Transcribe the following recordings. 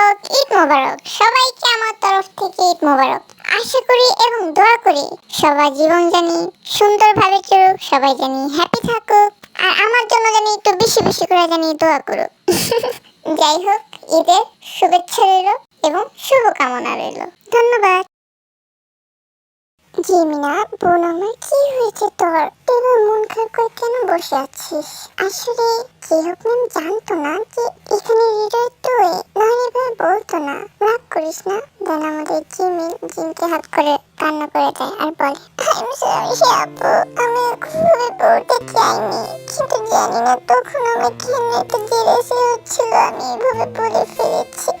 হোক, ঈদ মোবারক। সবাইকে আমার তরফ থেকে ঈদ মোবারক। আশা করি এবং দোয়া করি সবার জীবন জানি সুন্দরভাবে চলুক, সবাই জানি হ্যাপি থাকুক, আর আমার জন্য জানি একটু বেশি বেশি করে জানি দোয়া করুক। যাই হোক, ঈদের শুভেচ্ছা রইল এবং শুভকামনা রইল। ধন্যবাদ। জিমিনা, বোন আমার, কি হয়েছে তোর? এবার মন খারাপ করে কেন বসে আছিস? আসলে কেহক ম্যাম জানতো না যে এখানে হৃদয় তুই, নাহলে এবার বলতো না। রাগ করিস না। দেন আমাদের জিমকে হাত করে কান্না করে দেয় আর বলে, আপু, আমি খুবই বলতে চাইনি, কিন্তু জানি না তখন আমার কেন এত জেলাসি হচ্ছিল, আমি এভাবে বলে ফেলেছি।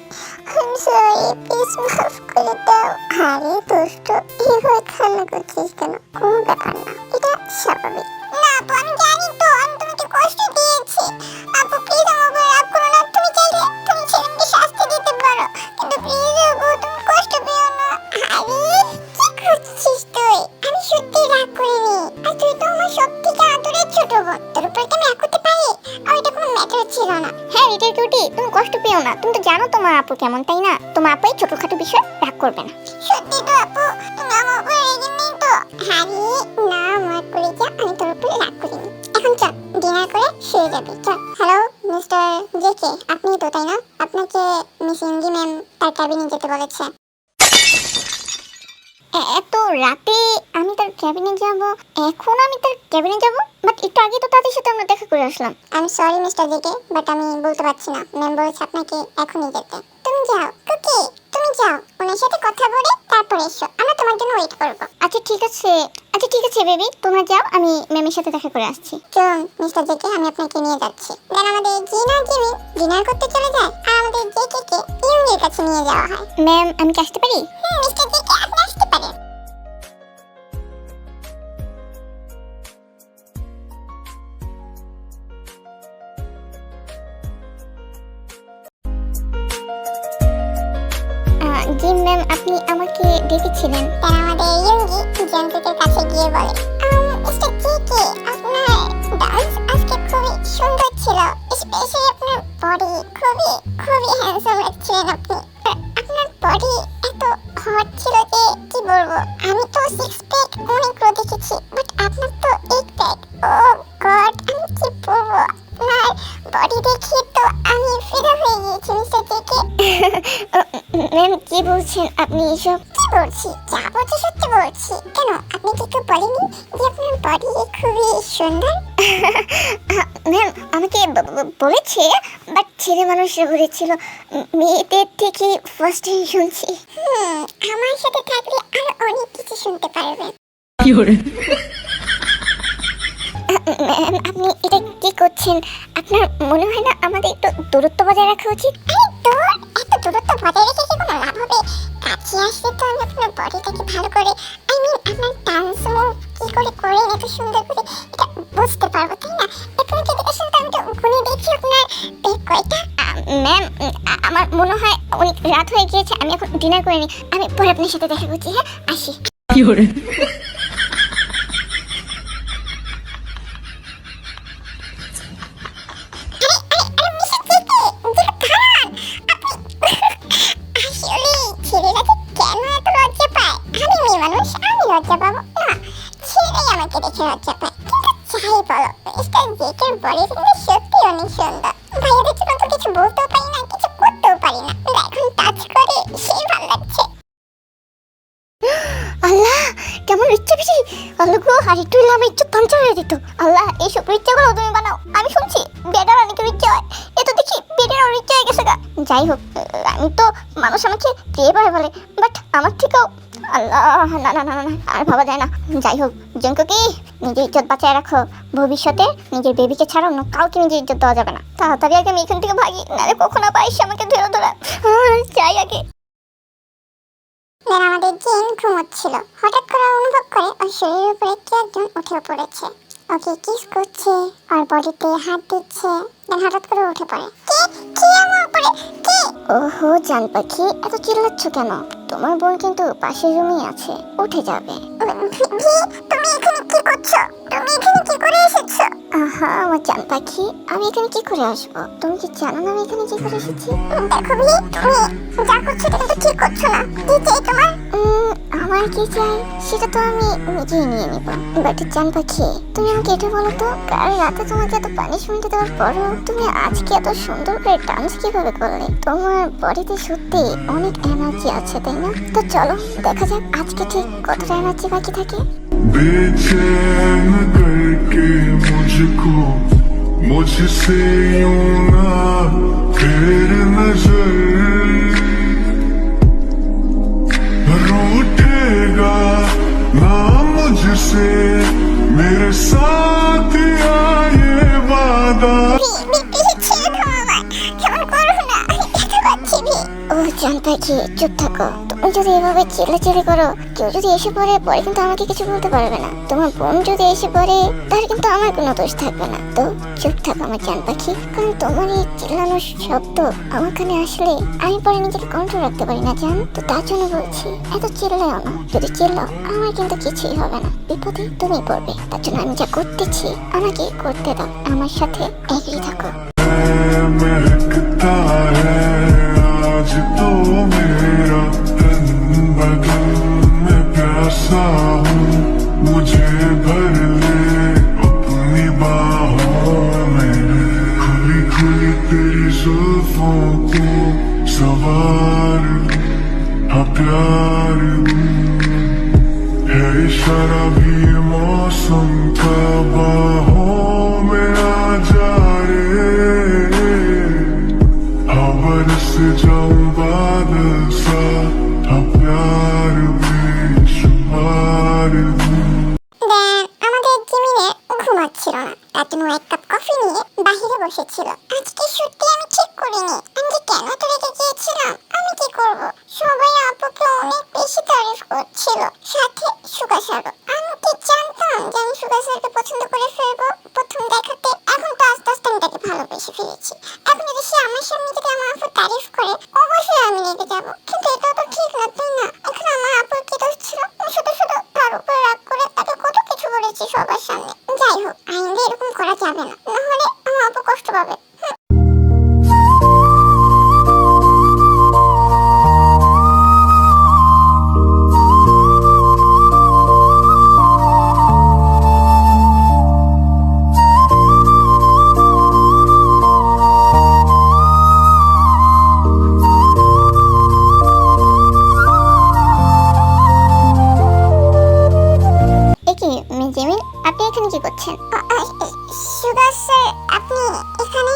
I'm sorry, please মাফ করে দাও। আরে দোস্ত, এইভাবে কান্না করছিস কেন? কোনো ব্যাপার না, এটা স্বাভাবিক। না আপু, আমি জানি তো আমি তোমাকে কষ্ট দিয়েছি। আপু প্লিজ আমার উপর রাগ করো না। তুমি চাইলে তুমি ছেলেকে শাস্তি দিতে পারো, কিন্তু প্লিজ আপু তুমি কষ্ট পেও না। আরে কি করছিস তুই? আমি সত্যি রাগ করিনি, আর তুই তো আমার সবথেকে আদরের ছোট বোন। তোর উপর কি আমি রাগ করতে পারি? আর এটা কোনো ম্যাটার ছিল না। হ্যাঁ এটা কিউটি, তুমি কষ্ট পেও না। তুমি তো জানো তোমার আপু কেমন, তাই না? তোমার আপু এই ছোটখাটো বিষয় রাগ করবে না। সত্যি তো আপু, তুমি আমার উপর রেগে নেই তো? আরে না আমার কলিজা, আমি তোর উপর রাগ করিনি। এখন চল, ডিনার করে শুয়ে যাবি, চল। হ্যালো মিস্টার জেকে, আপনি তো, তাই না? আপনাকে মিস ইংজি ম্যাম তার ক্যাবিনে যেতে বলেছে। এত রাতে আমি তার ক্যাবিনে যাব? এখন আমি তার ক্যাবিনে যাব? বাট একটু আগে তো তাদের সাথে আমরা দেখা করে আসলাম। I am sorry Mister JK, but আমি বলতে পারছি না। ম্যাম বলেছে আপনাকে এখনই যেতে। তুমি যাও কুকি, তুমি যাও, ওনার সাথে কথা বলে তারপর এসো, আমরা তোমার জন্য ওয়েট করব। আচ্ছা ঠিক আছে, বেবি, তোমরা যাও, আমি ম্যামের সাথে দেখা করে আসছি। চলুন মিস্টার জেকে, আমি আপনাকে নিয়ে যাচ্ছি। দেন আমাদের জিমি ডিনার করতে চলে যায়, আর আমাদের জেকে ইউনির কাছে নিয়ে যাওয়া হয়। ম্যাম আমি কি আসতে পারি? মিস্টার জেকে আপনি আসতে পারেন। জি ম্যাম, আপনি আমাকে ডেকেছিলেন? তার আমাদের ইয়ুঙ্গি জেনজুকের কাছে গিয়ে বলে, মিস্টার জেকে, আপনার ডান্স আজকে খুবই সুন্দর ছিল, স্পেশালি আপনার বডি খুবই খুবই হ্যান্ডসাম লাগছিলেন আপনি। আপনার বডি এত হট ছিল যে কি বলবো। আমি তো সিক্স প্যাক অনেকগুলো দেখেছি, বাট আপনার তো এইট প্যাক। ও গড, আমি কি বলবো, আপনার বডি দেখে তো আমি ফিদা হয়ে গিয়েছি মিস্টার জেকে। ম্যাম কি বলছেন আপনি এসব? কি বলছি, যা বলছি সত্যি বলছি। কেন আপনি কি কেউ বলেনি যে আপনার বডি খুবই সুন্দর? ম্যাম আমাকে বলেছে, বাট ছেলে মানুষরা বলেছিল। মেয়েদের থেকে ফার্স্ট টাইম শুনছি। আমার সাথে থাকলে আরো অনেক কিছু শুনতে পারবেন। কি হলো? ম্যাম আপনি এটা কি করছেন? আপনার মনে হয় না আমাদের একটু দূরত্ব বজায় রাখা উচিত? এত দূরত্ব বজায় রেখে কি কোনো লাভ হবে? কাছে আসলে তো আমি আপনার বডিটাকে ভালো করে, আই মিন আপনার ডান্স মুভ কি করে করেন এত সুন্দর করে, এটা বুঝতে পারবো, তাই না? এখন যদি আসলে আমি তো গুনে দেখি আপনার পেট কয়টা। ম্যাম আমার মনে হয় অনেক রাত হয়ে গিয়েছে, আমি এখন ডিনার করে নিই, আমি পরে আপনার সাথে দেখা করছি। হ্যাঁ আসি। কি হলো? লজ্জা পাবো না, ছেলেই আমাকে দেখে লজ্জা পায়। কিন্তু যাই বলো, মিস্টার জেকের বডি কিন্তু সত্যি অনেক সুন্দর। ভাইয়াদের জন্য তো কিছু বলতেও পারি না, কিছু করতেও পারি না, এখন টাচ করে সেই ভালো লাগছে। আল্লাহ কেমন ইচ্ছে বেশি, আল্লাহ গো, আর একটু হলে আমার ইচ্ছে পাঞ্চার হয়ে যেত। আল্লাহ এইসব ইচ্ছেগুলো তুমি বানাও, আমি শুনছি বেডার অনেকের ইচ্ছে হয়, এ তো দেখি বেডের অনেক ইচ্ছে হয়ে গেছে গা। যাই হোক, আমি তো মানুষ আমাকে প্রিয় পায় বলে, বাট আমার থেকেও আল্লাহ, না না না না আর ভাবা যায় না। যাই হোক জঙ্কুকি, নিজের ইজ্জত বাঁচায় রাখো, ভবিষ্যতে নিজের বেবিকে ছাড়া অন্য কাউকে নিজের ইজ্জত দেওয়া যাবে না। তাড়াতাড়ি আগে আমি এখান থেকে ভাগি, নাহলে কখনো পাইস আমাকে ধরে ধরে। যাই আগে। আমাদের জিন ঘুমোচ্ছিল, হঠাৎ করে অনুভব করে ওর শরীরের উপরে কে একজন উঠে পড়েছে, ওকে কিস করছে, আর বডিতে হাত দিচ্ছে। দেন হঠাৎ করে উঠে পড়ে। কে আমার উপরে? কে? ওহো জান পাখি, এত চিল্লাচ্ছ কেন? তোমার বোন কিন্তু পাশের রুমই আছে, উঠে যাবে। তুমি এখানে কি করছো? তুমি এখানে কি করে এসেছো? আহা আমার জান পাখি, আমি এখানে কি করে আসবো? তুমি কি জানো না আমি এখানে কি করে এসেছি? দেখো ভাই, তুমি যা করছো এটা কিন্তু ঠিক করছো না। কি চাই তোমার? আমার কি চাই সেটা তো আমি নিজেই নিয়ে নিব। বাট জান পাখি, তুমি আমাকে এটা বলো তো, কাল রাতে তোমাকে এত পানিশমেন্ট দেওয়ার পরও তুমি আজকে এত সুন্দর করে ডান্স কিভাবে করলে? তোমার বডিতে সত্যি অনেক এনার্জি আছে, তাই না? তো চলো দেখা যাক আজকে ঠিক কতটা এনার্জি বাকি থাকে। बेचैन करके मुझको मुझसे यूं ना फेर नजर, रूठेगा ना मुझसे मेरे साथ आए वादा। ও জান পাখি, চুপ থাকো। তুমি যদি এভাবে চিল্লাচিল্লি করো, কেউ যদি এসে পড়ে পরে কিন্তু আমাকে কিছু বলতে পারবে না। তোমার বোন যদি এসে পড়ে তাহলে কিন্তু আমার কোনো দোষ থাকবে না। তো চুপ থাকো আমার জান পাখি, কারণ তোমার এই চিল্লানোর শব্দ আমার কানে আসলে আমি পরে নিজেকে কন্ট্রোল রাখতে পারি না জান। তো তার জন্য বলছি এত চিল্লাও না। যদি চিল্লাও আমার কিন্তু কিছুই হবে না, বিপদে তুমি পড়বে। তার জন্য আমি যা করতেছি আমাকে করতে দাও, আমার সাথে এগিয়ে থাকো। महकता है आज तो मेरा तन बदन में प्यासा हूँ, मुझे भर ले अपनी बाहों में, खुली खुली तेरी जुल्फों को सवार हाँ प्यार है इशारा भी मौसम का, बाहों में आ जा रे, हाँ बरस जाऊं बादल सा, हाँ प्यार बेशुमार আমাদের জিমিনে ঘুমাচ্ছিল না, তার জন্য এক কাপ কফি নিয়ে বাহিরে বসেছিল। আজকে সত্যি আমি ঠিক করিনি, আমি যে কেন তো রেখে গিয়েছিলাম। আমি কি করব? সবাই আপুকে অনেক বেশি তারিফ করছিল, সাথে সুগা স্যারও। আমি কি জানতাম যে আমি সুগা স্যারকে পছন্দ করে ফেলবো প্রথম দেখাতে। এখন তো আস্তে আস্তে আমি তাকে ভালোবেসে ফেলেছি। এখন যদি সে আমার সামনে যদি আমার আপু তারিফ করে, অবশ্যই আমি রেগে যাবো। কিন্তু এটা তো ঠিক না, তাই না? এখন আমার আপুর কি দোষ ছিল? আমি শুধু শুধু তার উপর রাগ করে তাকে কত কিছু বলেছি সবার সামনে। যাই হোক, আইনলে এরকম করা যাবে না, নাহলে আমার আপু কষ্ট পাবে। জিমিন, আপনি এখানে কি করছেন? সুগা স্যার, আপনি এখানে?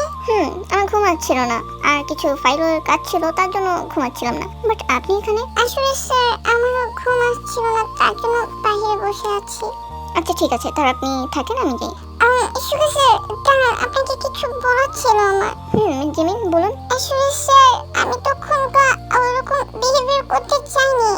আমার ঘুমাচ্ছিল না, আর কিছু ফাইলের কাজ ছিল তার জন্য ঘুমাচ্ছিলাম না। বাট আপনি এখানে? আসলে স্যার আমারও ঘুম আসছিল না, তার জন্য বাইরে বসে আছি। আচ্ছা ঠিক আছে, তার আপনি থাকেন, আমি যাই। সুগা স্যার দাঁড়ান, আপনাকে কিছু বলার ছিল আমার। জিমিন বলুন। আসলে স্যার আমি তখনকার ওরকম বিহেভিয়ার করতে চাইনি।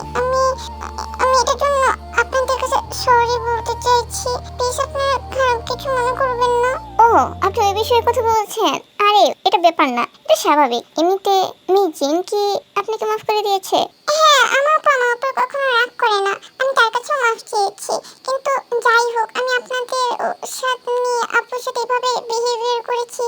আমি এটার জন্য আপনাদের কাছে সরি বলতে চাইছি। প্লিজ আপনারা খারাপ কিছু মনে করবেন না। ও, আপনি ওই বিষয়ে কথা বলছেন? আরে এটা ব্যাপার না, এটা স্বাভাবিক। এমনিতে জিন কি আপনাকে মাফ করে দিয়েছে? হ্যাঁ, আমার উপর কখনো রাগ করে না। আমি তার কাছেও মাফ চেয়েছি। কিন্তু যাই হোক, আমি আপনাদের সাথে নিয়ে আপুর সাথে এভাবে বিহেভিয়ার করেছি,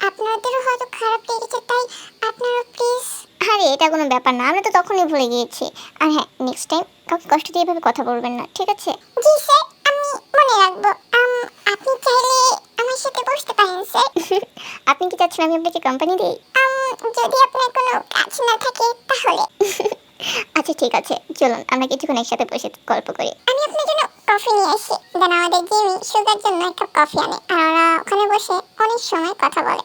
আপনাদেরও হয়তো খারাপ লেগেছে, তাই আপনারা প্লিজ। আরে এটা কোনো ব্যাপার না, আমরা তো তখনই ভুলে গিয়েছি। আর হ্যাঁ, নেক্সট টাইম কাউকে কষ্ট দিয়ে এভাবে কথা বলবেন না, ঠিক আছে? জি স্যার, আমি মনে রাখবো। আপনি চাইলে আমার সাথে বসতে পারেন স্যার। আপনি কি চাচ্ছেন আমি আপনাকে কোম্পানি দিই? যদি আপনার কোনো কাজ না থাকে তাহলে। আচ্ছা ঠিক আছে, চলুন আমরা কিছুক্ষণ একসাথে বসে গল্প করি। আমি আপনার জন্য কফি নিয়ে আসি। দেন আমাদের জিমি সুগার জন্য একটা কফি আনে, আর ওরা ওখানে বসে অনেক সময় কথা বলে।